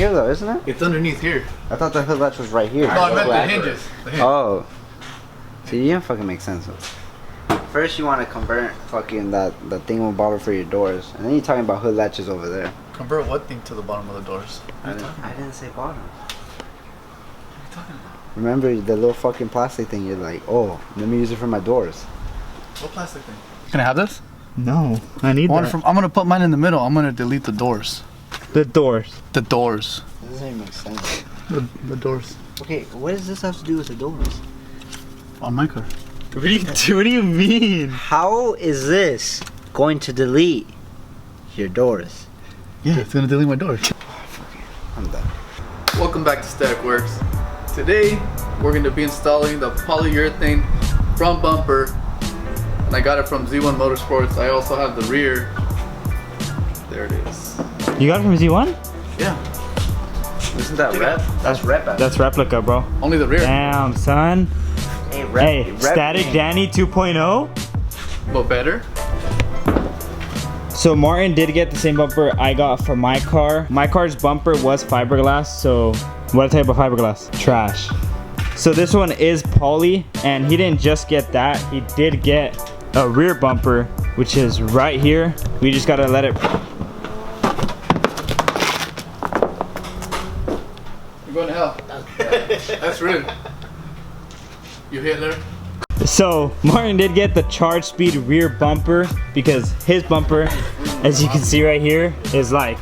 here though, isn't it? It's underneath here. I thought the hood latch was right here. No, I meant the hinges. Oh. See, you didn't fucking make sense. First you want to convert fucking that thingamabobber for your doors. And then you're talking about hood latches over there. Convert what thing to the bottom of the doors? I didn't say bottom. What are you talking about? Remember the little fucking plastic thing? You're like, oh, let me use it for my doors. What plastic thing? Can I have this? No, I need that. I'm gonna put mine in the middle. I'm gonna delete the doors. The doors. The doors. That doesn't even make sense. The doors. Okay, what does this have to do with the doors? On my car. What do you mean? How is this going to delete your doors? Yeah, it's gonna delete my doors. I'm done. Welcome back to Static Works. Today we're gonna be installing the polyurethane front bumper. And I got it from Z1 Motorsports. I also have the rear. There it is. You got it from Z1? Yeah. Isn't that rep? That's rep. That's replica, bro. Only the rear. Damn, son. Hey, rep, Hey, rep Static Danny 2.0. But better. So Martin did get the same bumper I got for my car. My car's bumper was fiberglass, so what I tell you about fiberglass? Trash. So this one is poly, and he didn't just get that. He did get a rear bumper, which is right here. We just gotta let it. You're going to hell. That's rude. You Hitler. So Martin did get the charge speed rear bumper because his bumper, as you can see right here, is like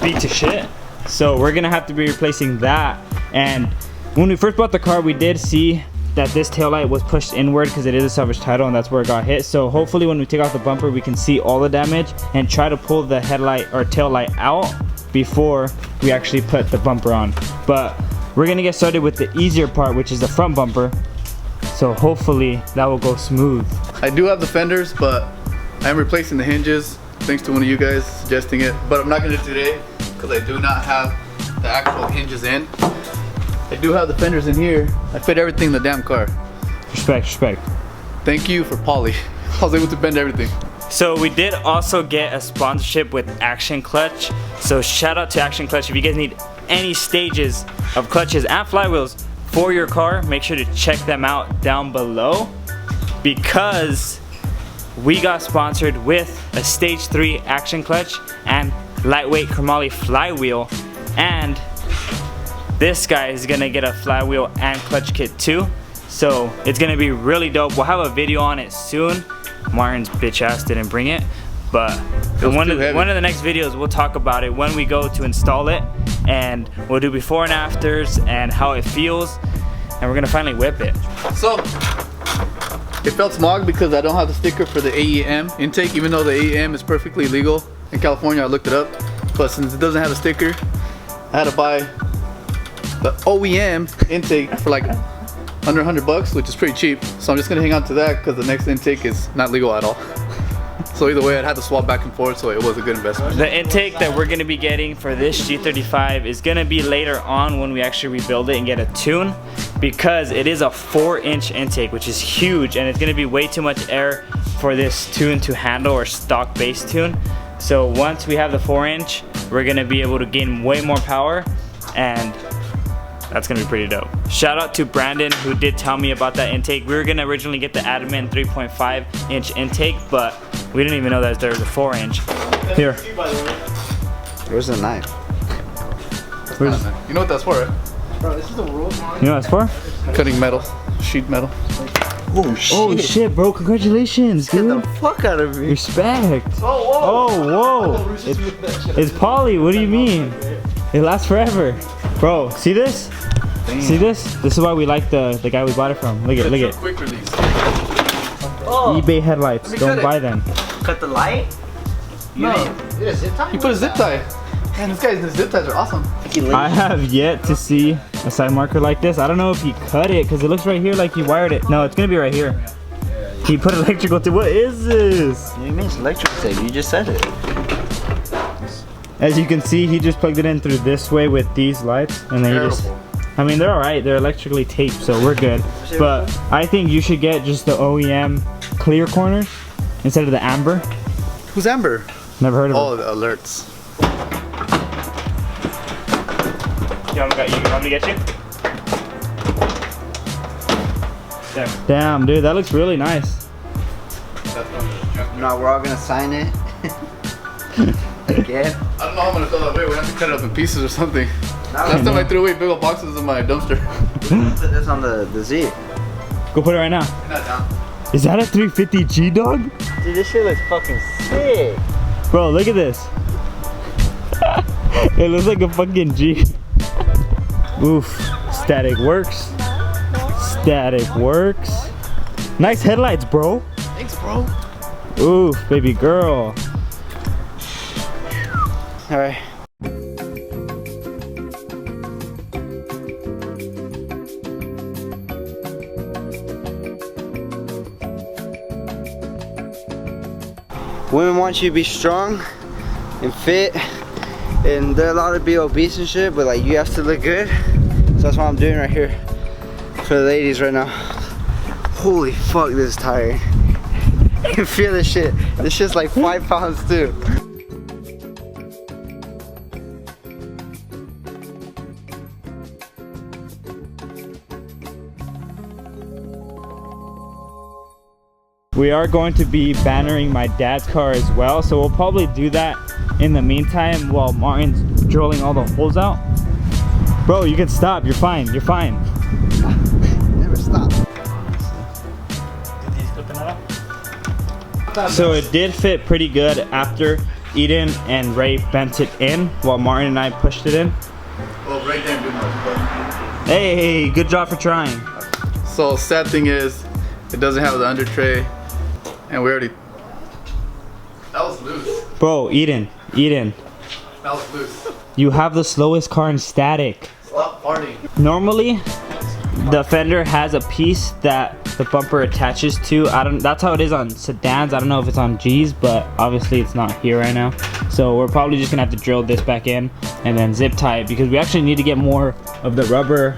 beat to shit. So we're gonna have to be replacing that. And when we first bought the car, we did see that this taillight was pushed inward because it is a salvage title, and that's where it got hit. So hopefully when we take off the bumper, we can see all the damage and try to pull the headlight or taillight out before we actually put the bumper on. But we're gonna get started with the easier part, which is the front bumper. So hopefully that will go smooth. I do have the fenders, but I'm replacing the hinges thanks to one of you guys suggesting it. But I'm not gonna do it today because I do not have the actual hinges in. I do have the fenders in here. I fit everything in the damn car. Respect, respect. Thank you for Poly. I was able to bend everything. So we did also get a sponsorship with Action Clutch. So shout out to Action Clutch. If you guys need any stages of clutches and flywheels for your car, make sure to check them out down below, because we got sponsored with a stage 3 Action Clutch and lightweight chromoly flywheel, and this guy is gonna get a flywheel and clutch kit too. So it's gonna be really dope. We'll have a video on it soon. Martin's bitch ass didn't bring it, but one of the next videos we'll talk about it when we go to install it, and we'll do before and afters and how it feels, and we're gonna finally whip it. So it felt smog because I don't have the sticker for the AEM intake, even though the AEM is perfectly legal in California. I looked it up, but since it doesn't have a sticker, I had to buy the OEM intake for like under $100, which is pretty cheap. So I'm just gonna hang on to that because the next intake is not legal at all. So either way, I'd have to swap back and forth, so it was a good investment. The intake that we're gonna be getting for this G35 is gonna be later on when we actually rebuild it and get a tune, because it is a 4-inch intake, which is huge, and it's gonna be way too much air for this tune to handle, or stock base tune. So once we have the 4-inch, we're gonna be able to gain way more power, and that's gonna be pretty dope. Shout out to Brandon, who did tell me about that intake. We were gonna originally get the Adamant 3.5-inch intake, but we didn't even know that there was a 4-inch. Here. Where's the knife? You know what that's for, right? Bro, this is the rule. You know what it's for? Cutting metal, sheet metal. Oh shit. Oh shit, bro! Congratulations, Get dude. the fuck out of me. Respect. Oh whoa! It's poly. What do you mean? It lasts forever, bro. See this? Damn. See this? This is why we like the guy we bought it from. Look at It's look a at quick release. Oh, eBay headlights. Don't buy them. cut the light? No. Did a zip tie? You put a zip tie. Man, his zip ties are awesome. I have yet to see a side marker like this. I don't know if he cut it, because it looks right here like he wired it. No, it's gonna be right here. He put electrical tape. What is this? What do you mean it's electrical tape? You just said it. As you can see, he just plugged it in through this way with these lights, and then he just, I mean, they're alright, they're electrically taped, so we're good. But I think you should get just the OEM clear corners instead of the amber. Who's Amber? Never heard of Oh, it. the alerts. You want me to get you? There. Damn, dude, that looks really nice. No, we're all gonna sign it. Again. I don't know how I'm gonna throw that away. We have to cut it up in pieces or something. Now Last time I threw away big old boxes in my dumpster. put this on the Z. Go put it right now. You're not down. Is that a 350G, dog? Dude, this shit looks fucking sick. Bro, look at this. It looks like a fucking G. Oof. Static works. Static works. Nice headlights, bro. Thanks, bro. Oof, baby girl. All right. Women want you to be strong and fit, and they're allowed to be obese and shit, but like you have to look good. So that's what I'm doing right here for the ladies right now. Holy fuck, this is tiring. You can feel this shit. This shit's like 5 pounds too. We are going to be bannering my dad's car as well, so we'll probably do that in the meantime while Martin's drilling all the holes out. Bro, you can stop. You're fine. You're fine. Never stop. So it did fit pretty good after Eden and Ray bent it in while Martin and I pushed it in. Well, right there, good enough. Hey, good job for trying. So sad thing is, it doesn't have the under tray, and we already. That was loose. Bro, Eden, That was loose. you have the slowest car in static. Stop farting. Normally, the fender has a piece that the bumper attaches to. That's how it is on sedans. I don't know if it's on G's, but obviously it's not here right now. So we're probably just gonna have to drill this back in and then zip tie it because we actually need to get more of the rubber.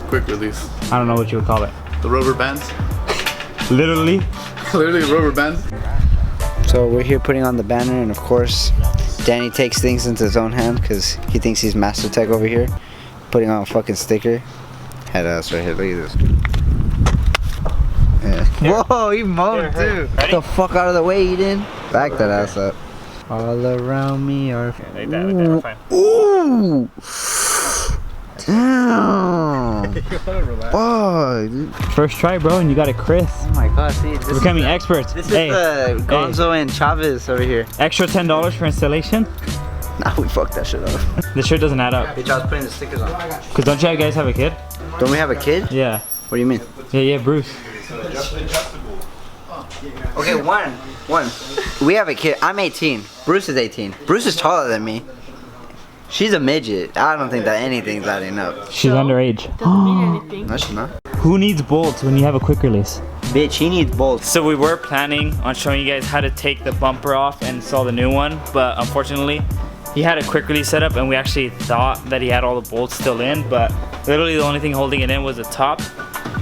Quick release. I don't know what you would call it. The rubber bands. Literally. Literally rubber bands. So we're here putting on the banner, and of course, Danny takes things into his own hand because he thinks he's Master Tech over here, putting on a fucking sticker. Head us right here. Look at this. Yeah. Whoa, he moaned too. Get the fuck out of the way, Eden. Back that ass up. All around me are. Like that, we're fine. Ooh. Damn. Oh, dude. First try, bro, and you got it crisp. Oh my god, see, this We're becoming experts. This Hey, is Gonzo and Chavez over here. extra $10 for installation. Nah, we fucked that shit up. This shit doesn't add up. Bitch, I was putting the stickers on. Cause don't you guys have a kid? Don't we have a kid? Yeah. What do you mean? Yeah, Bruce. Okay, one. We have a kid. I'm 18. Bruce is 18. Bruce is taller than me. She's a midget. I don't think that anything's adding up. She's underage. Doesn't mean anything. No, she's not. Who needs bolts when you have a quick release? Bitch, he needs bolts. So we were planning on showing you guys how to take the bumper off and install the new one, but unfortunately he had a quick release setup and we actually thought that he had all the bolts still in, but literally the only thing holding it in was the top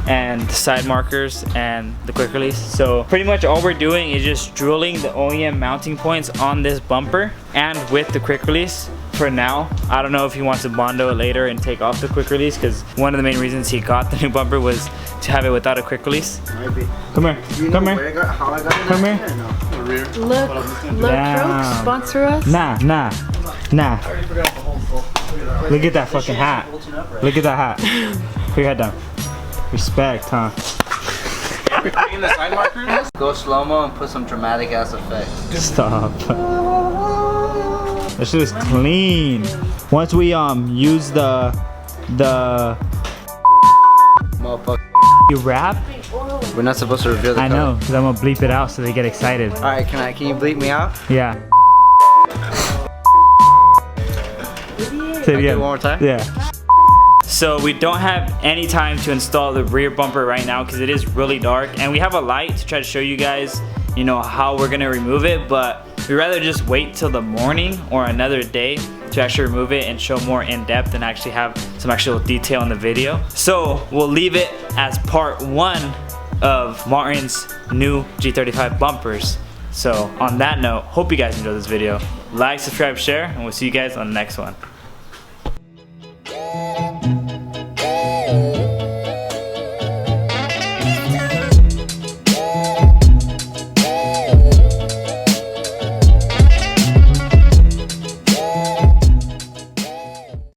and the side markers and the quick release. So pretty much all we're doing is just drilling the OEM mounting points on this bumper and with the quick release for now. I don't know if he wants to Bondo it later and take off the quick release, because one of the main reasons he got the new bumper was to have it without a quick release. Maybe. Come here. Do you Come know here. where I got, how I got it? Come here. Or no? The rear. Look, Damn. Croaks, sponsor us. Nah. Look at that fucking hat. Look at that hat. Put your head down. Respect, huh? In the side markers? Go slow-mo and put some dramatic ass effect. Stop. This shit is clean. Once we use the Motherfucker. you wrap, We're not supposed to reveal the I color. know, because I'm gonna bleep it out so they get excited. Alright, can you bleep me out? Yeah. Say it Do it again. one more time? Yeah. So we don't have any time to install the rear bumper right now because it is really dark, and we have a light to try to show you guys, you know, how we're gonna remove it, but we'd rather just wait till the morning or another day to actually remove it and show more in depth and actually have some actual detail in the video. So we'll leave it as part 1 of Martin's new G35 bumpers. So on that note, hope you guys enjoyed this video. Like, subscribe, share, and we'll see you guys on the next one.